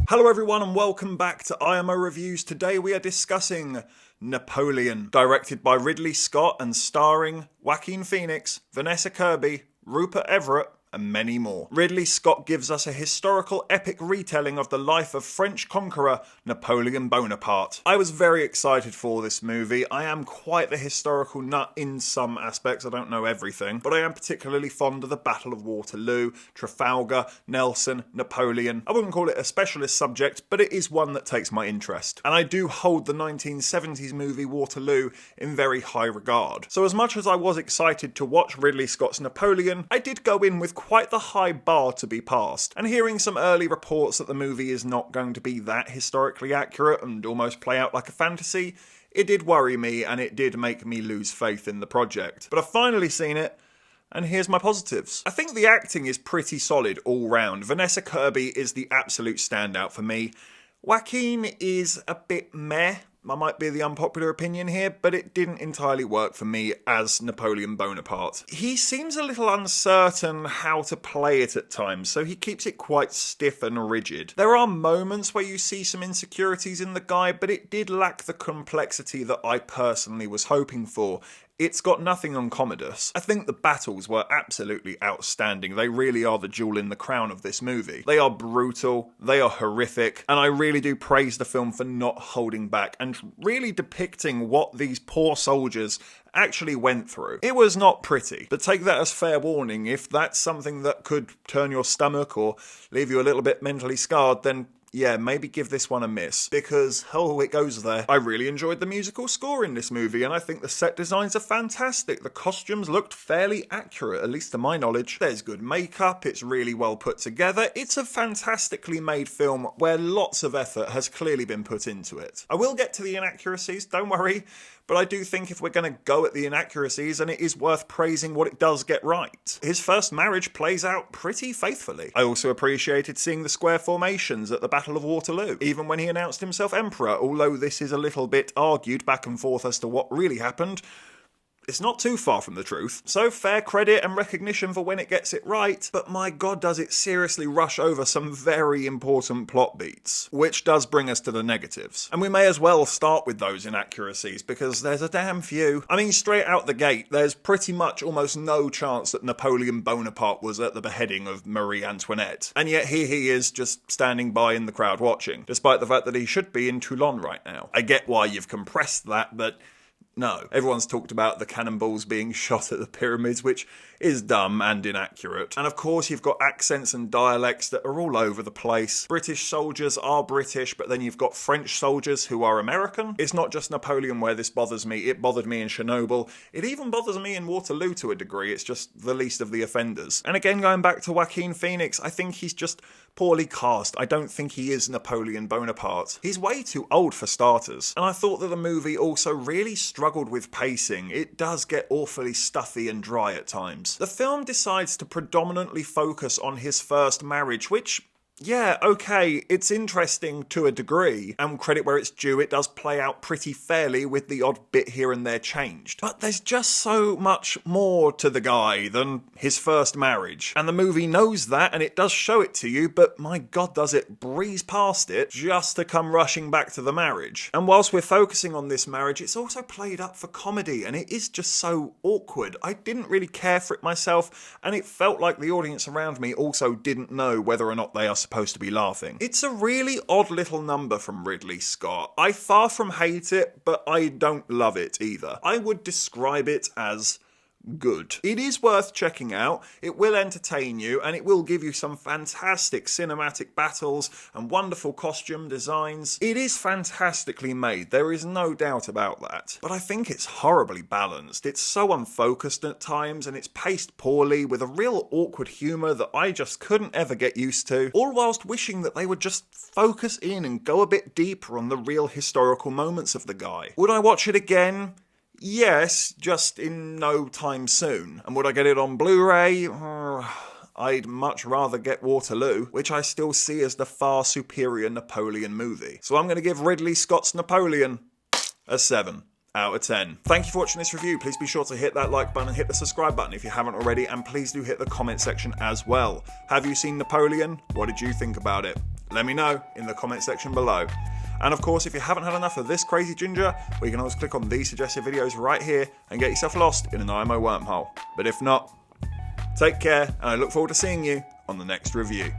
Hello everyone and welcome back to IMO Reviews. Today we are discussing Napoleon, directed by Ridley Scott and starring Joaquin Phoenix, Vanessa Kirby, Rupert Everett, and many more. Ridley Scott gives us a historical epic retelling of the life of French conqueror Napoleon Bonaparte. I was very excited for this movie. I am quite the historical nut in some aspects, I don't know everything, but I am particularly fond of the Battle of Waterloo, Trafalgar, Nelson, Napoleon. I wouldn't call it a specialist subject, but it is one that takes my interest. And I do hold the 1970s movie Waterloo in very high regard. So as much as I was excited to watch Ridley Scott's Napoleon, I did go in with quite the high bar to be passed, and hearing some early reports that the movie is not going to be that historically accurate and almost play out like a fantasy, it did worry me and it did make me lose faith in the project. But I've finally seen it, and here's my positives. I think the acting is pretty solid all round. Vanessa Kirby is the absolute standout for me. Joaquin is a bit meh. I might be the unpopular opinion here, but it didn't entirely work for me as Napoleon Bonaparte. He seems a little uncertain how to play it at times, so he keeps it quite stiff and rigid. There are moments where you see some insecurities in the guy, but it did lack the complexity that I personally was hoping for. It's got nothing on Commodus. I think the battles were absolutely outstanding. They really are the jewel in the crown of this movie. They are brutal, they are horrific, and I really do praise the film for not holding back and really depicting what these poor soldiers actually went through. It was not pretty, but take that as fair warning. If that's something that could turn your stomach or leave you a little bit mentally scarred, then yeah, maybe give this one a miss, because, oh, it goes there. I really enjoyed the musical score in this movie, and I think the set designs are fantastic. The costumes looked fairly accurate, at least to my knowledge. There's good makeup, it's really well put together. It's a fantastically made film where lots of effort has clearly been put into it. I will get to the inaccuracies, don't worry, but I do think if we're going to go at the inaccuracies, then it is worth praising what it does get right. His first marriage plays out pretty faithfully. I also appreciated seeing the square formations at the Battle of Waterloo, even when he announced himself emperor, although this is a little bit argued back and forth as to what really happened. It's not too far from the truth, so fair credit and recognition for when it gets it right, but my god does it seriously rush over some very important plot beats, which does bring us to the negatives. And we may as well start with those inaccuracies, because there's a damn few. I mean, straight out the gate, there's pretty much almost no chance that Napoleon Bonaparte was at the beheading of Marie Antoinette, and yet here he is just standing by in the crowd watching, despite the fact that he should be in Toulon right now. I get why you've compressed that, but no. Everyone's talked about the cannonballs being shot at the pyramids, which is dumb and inaccurate. And of course you've got accents and dialects that are all over the place. British soldiers are British, but then you've got French soldiers who are American. It's not just Napoleon where this bothers me. It bothered me in Chernobyl. It even bothers me in Waterloo to a degree. It's just the least of the offenders. And again, going back to Joaquin Phoenix, I think he's just poorly cast. I don't think he is Napoleon Bonaparte. He's way too old for starters. And I thought that the movie also really struggled with pacing. It does get awfully stuffy and dry at times. The film decides to predominantly focus on his first marriage, which, yeah, okay, it's interesting to a degree, and credit where it's due, it does play out pretty fairly with the odd bit here and there changed. But there's just so much more to the guy than his first marriage, and the movie knows that, and it does show it to you, but my god does it breeze past it just to come rushing back to the marriage. And whilst we're focusing on this marriage, it's also played up for comedy, and it is just so awkward. I didn't really care for it myself, and it felt like the audience around me also didn't know whether or not they are supposed to be laughing. It's a really odd little number from Ridley Scott. I far from hate it, but I don't love it either. I would describe it as good. It is worth checking out, it will entertain you, and it will give you some fantastic cinematic battles and wonderful costume designs. It is fantastically made, there is no doubt about that. But I think it's horribly balanced. It's so unfocused at times, and it's paced poorly with a real awkward humour that I just couldn't ever get used to, all whilst wishing that they would just focus in and go a bit deeper on the real historical moments of the guy. Would I watch it again? Yes, just in no time soon. And would I get it on Blu-ray? I'd much rather get Waterloo, which I still see as the far superior Napoleon movie. So I'm going to give Ridley Scott's Napoleon a 7 out of 10. Thank you for watching this review. Please be sure to hit that like button and hit the subscribe button if you haven't already, and please do hit the comment section as well. Have you seen Napoleon? What did you think about it? Let me know in the comment section below. And of course, if you haven't had enough of this crazy ginger, well, you can always click on these suggested videos right here and get yourself lost in an IMO wormhole. But if not, take care, and I look forward to seeing you on the next review.